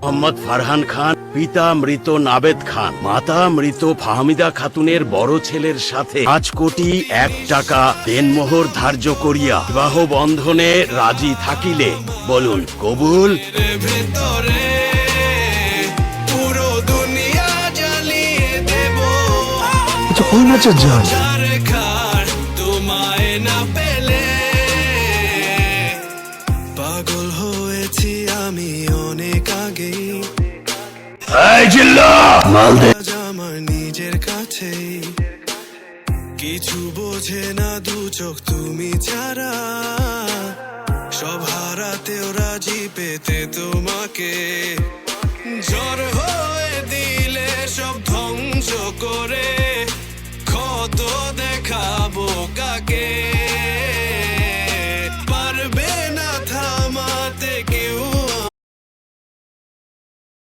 মোহাম্মদ ফারহান খান, পিতা মৃত নাবেদ খান, মাতা মৃত ফাহমিদা খাতুনের বড় ছেলের সাথে 5,01,00,000 দেনমোহর ধার্য করিয়া বিবাহ বন্ধনে রাজি থাকিলে বলুন কবুল। পুরো দুনিয়া জ্বালিয়ে দেব, কোন নাচের জাল? তোমায় না পেলে পাগল হয়েছি আমি অনেক আগেই, আজ আমার নিজের কাছে কিছু বোঝে না দু চোখ তুমি ছাড়া, সব হারাতেও রাজি পেতে তোমাকে, ঝড় হয়ে দিলে সব ধ্বংস করে ক্ষত দেখাবো কাকে।